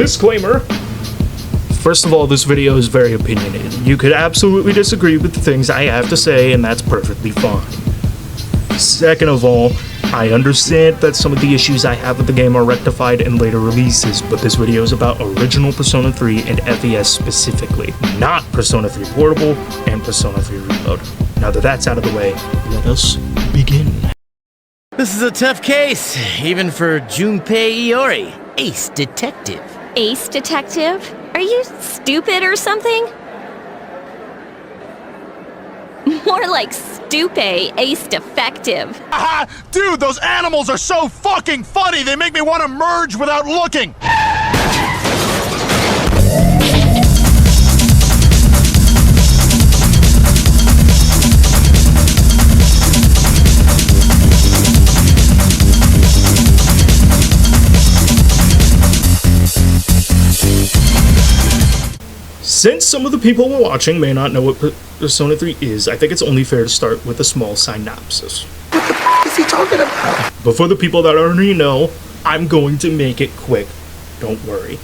Disclaimer. First of all, this video is very opinionated. You could absolutely disagree with the things I have to say, and that's perfectly fine. Second of all, I understand that some of the issues I have with the game are rectified in later releases, but this video is about original Persona 3 and FES specifically, not Persona 3 Portable and Persona 3 Reload. Now that that's out of the way, let us begin. This is a tough case, even for Junpei Iori, ace detective. Ace detective? Are you stupid or something? More like stupe, ace defective. Aha! Dude, those animals are so fucking funny, they make me want to merge without looking! Since some of the people watching may not know what Persona 3 is, I think it's only fair to start with a small synopsis. What the f*** is he talking about? But for the people that already know, I'm going to make it quick. Don't worry.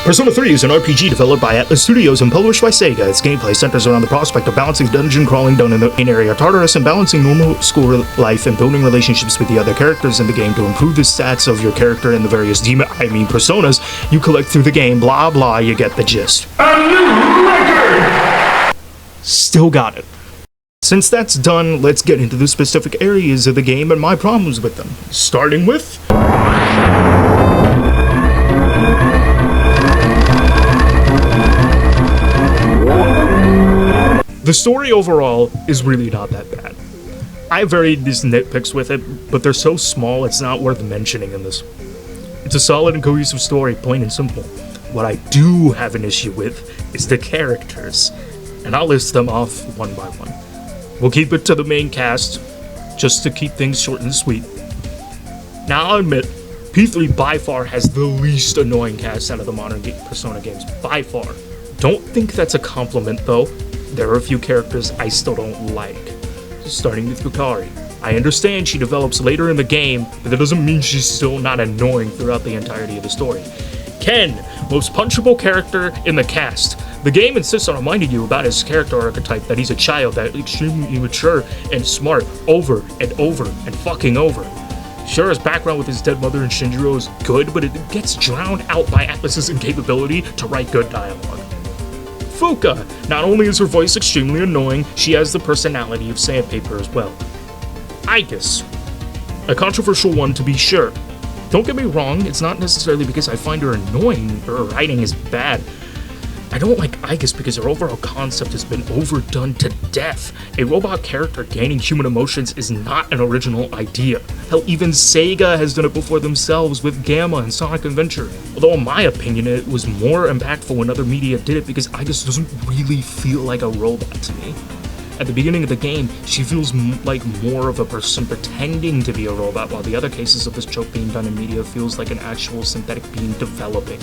Persona 3 is an RPG developed by Atlas Studios and published by Sega. Its gameplay centers around the prospect of balancing dungeon crawling done in the main area Tartarus and balancing normal school life and building relationships with the other characters in the game to improve the stats of your character and the various personas you collect through the game. Blah blah, you get the gist. A new record! Still got it. Since that's done, let's get into the specific areas of the game and my problems with them. Starting with... the story overall is really not that bad. I have various nitpicks with it, but they're so small it's not worth mentioning in this. It's a solid and cohesive story, plain and simple. What I do have an issue with is the characters, and I'll list them off one by one. We'll keep it to the main cast, just to keep things short and sweet. Now I'll admit, P3 by far has the least annoying cast out of the modern Persona games, by far. Don't think that's a compliment though. There are a few characters I still don't like, starting with Yukari. I understand she develops later in the game, but that doesn't mean she's still not annoying throughout the entirety of the story. Ken, most punchable character in the cast. The game insists on reminding you about his character archetype, that he's a child, that is extremely mature and smart, over and over and fucking over. Sure, his background with his dead mother and Shinjiro is good, but it gets drowned out by Atlas's incapability to write good dialogue. Fuka. Not only is her voice extremely annoying, she has the personality of sandpaper as well. Aigis. A controversial one to be sure. Don't get me wrong, it's not necessarily because I find her annoying or her writing is bad. I don't like Aigis because her overall concept has been overdone to death. A robot character gaining human emotions is not an original idea. Hell, even Sega has done it before themselves with Gamma and Sonic Adventure. Although in my opinion, it was more impactful when other media did it because Aigis doesn't really feel like a robot to me. At the beginning of the game, she feels like more of a person pretending to be a robot, while the other cases of this trope being done in media feels like an actual synthetic being developing.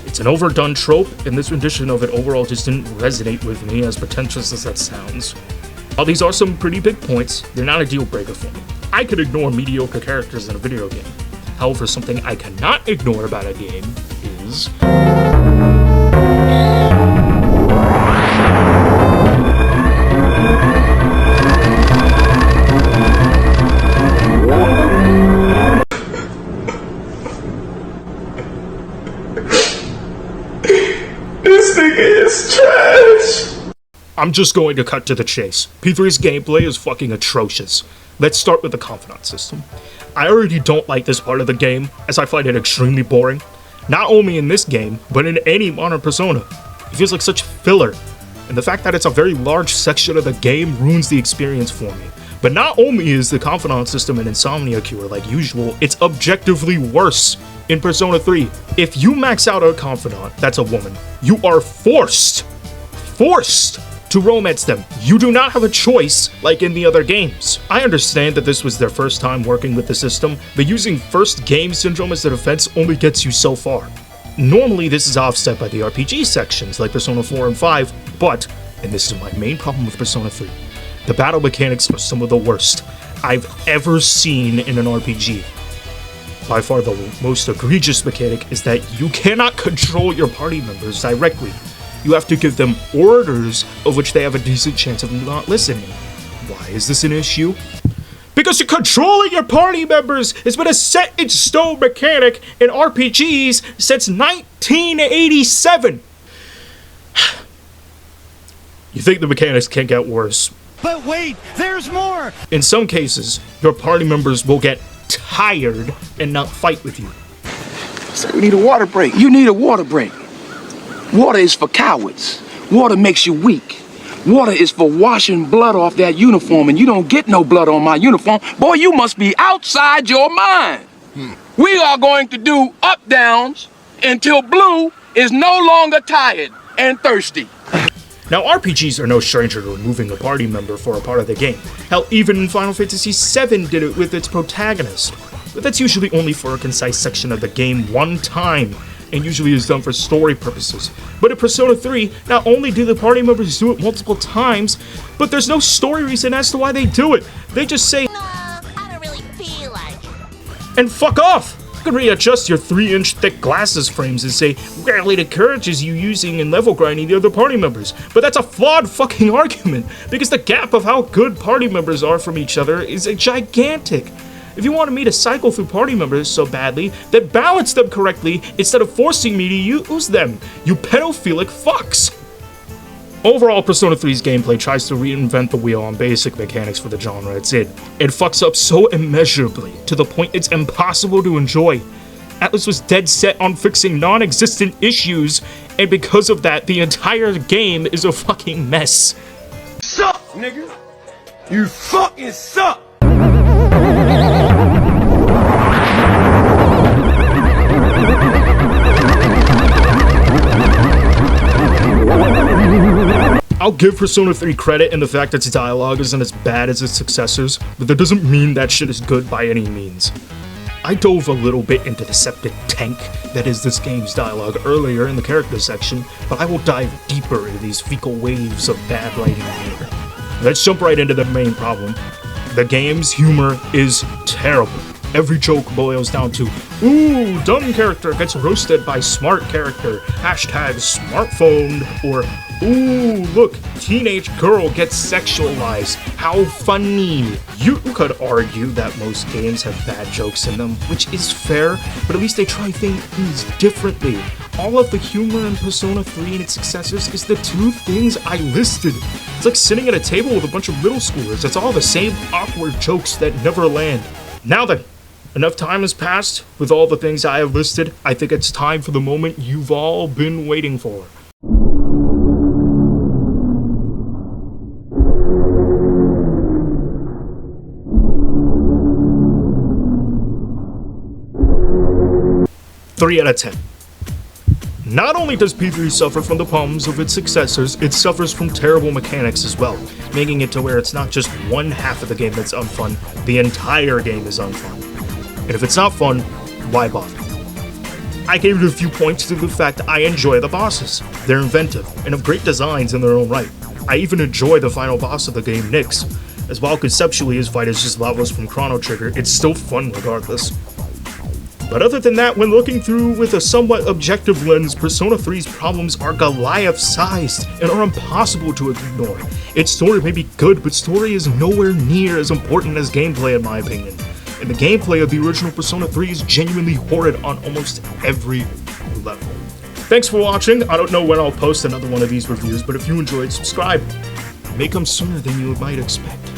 It's an overdone trope, and this rendition of it overall just didn't resonate with me, as pretentious as that sounds. While these are some pretty big points, they're not a deal breaker for me. I could ignore mediocre characters in a video game. However, something I cannot ignore about a game is... This thing is trash! I'm just going to cut to the chase. P3's gameplay is fucking atrocious. Let's start with the confidant system. I already don't like this part of the game, as I find it extremely boring. Not only in this game, but in any modern Persona. It feels like such filler, and the fact that it's a very large section of the game ruins the experience for me. But not only is the confidant system an insomnia cure like usual, it's objectively worse in Persona 3. If you max out a confidant that's a woman, you are forced to romance them. You do not have a choice like in the other games. I understand that this was their first time working with the system, but using first game syndrome as a defense only gets you so far. Normally this is offset by the RPG sections like Persona 4 and 5, but, and this is my main problem with Persona 3, the battle mechanics are some of the worst I've ever seen in an RPG. by far the most egregious mechanic is that you cannot control your party members directly. You have to give them orders of which they have a decent chance of not listening. Why is this an issue? Because you're controlling your party members has been a set-in-stone mechanic in RPGs since 1987. You think the mechanics can't get worse. But wait, there's more! In some cases, your party members will get tired and not fight with you. So we need a water break. You need a water break. Water is for cowards. Water makes you weak. Water is for washing blood off that uniform, and you don't get no blood on my uniform. Boy, you must be outside your mind. We are going to do up-downs until Blue is no longer tired and thirsty. Now, RPGs are no stranger to removing a party member for a part of the game. Hell, even Final Fantasy VII did it with its protagonist. But that's usually only for a concise section of the game one time, and usually is done for story purposes. But in Persona 3, not only do the party members do it multiple times, but there's no story reason as to why they do it. They just say, No, I don't really feel like it. and fuck off! You can readjust your 3-inch thick glasses frames and say, well, it encourages you using and level grinding the other party members. But that's a flawed fucking argument, because the gap of how good party members are from each other is gigantic. If you wanted me to cycle through party members so badly, then balance them correctly instead of forcing me to use them, you pedophilic fucks! Overall, Persona 3's gameplay tries to reinvent the wheel on basic mechanics for the genre it's in. It fucks up so immeasurably, to the point it's impossible to enjoy. Atlus was dead set on fixing non-existent issues, and because of that, the entire game is a fucking mess. Suck, nigga. You fucking suck. I'll give Persona 3 credit in the fact that its dialogue isn't as bad as its successors, but that doesn't mean that shit is good by any means. I dove a little bit into the septic tank that is this game's dialogue earlier in the character section, but I will dive deeper into these fecal waves of bad writing here. Let's jump right into the main problem. The game's humor is terrible. Every joke boils down to, ooh, dumb character gets roasted by smart character, hashtag smartphone, or ooh, look, teenage girl gets sexualized, how funny. You could argue that most games have bad jokes in them, which is fair, but at least they try things differently. All of the humor in Persona 3 and its successors is the two things I listed. It's like sitting at a table with a bunch of middle schoolers. It's all the same awkward jokes that never land. Now then, enough time has passed with all the things I have listed. I think it's time for the moment you've all been waiting for. Three out of 10. Not only does P3 suffer from the problems of its successors, it suffers from terrible mechanics as well, making it to where it's not just one half of the game that's unfun, the entire game is unfun. And if it's not fun, why bother? I gave it a few points to the fact that I enjoy the bosses. They're inventive, and have great designs in their own right. I even enjoy the final boss of the game, Nyx. As while conceptually his fight is just levels from Chrono Trigger, it's still fun regardless. But other than that, when looking through with a somewhat objective lens, Persona 3's problems are Goliath-sized and are impossible to ignore. Its story may be good, but story is nowhere near as important as gameplay in my opinion. And the gameplay of the original Persona 3 is genuinely horrid on almost every level. Thanks for watching. I don't know when I'll post another one of these reviews, but if you enjoyed, subscribe. It may come sooner than you might expect.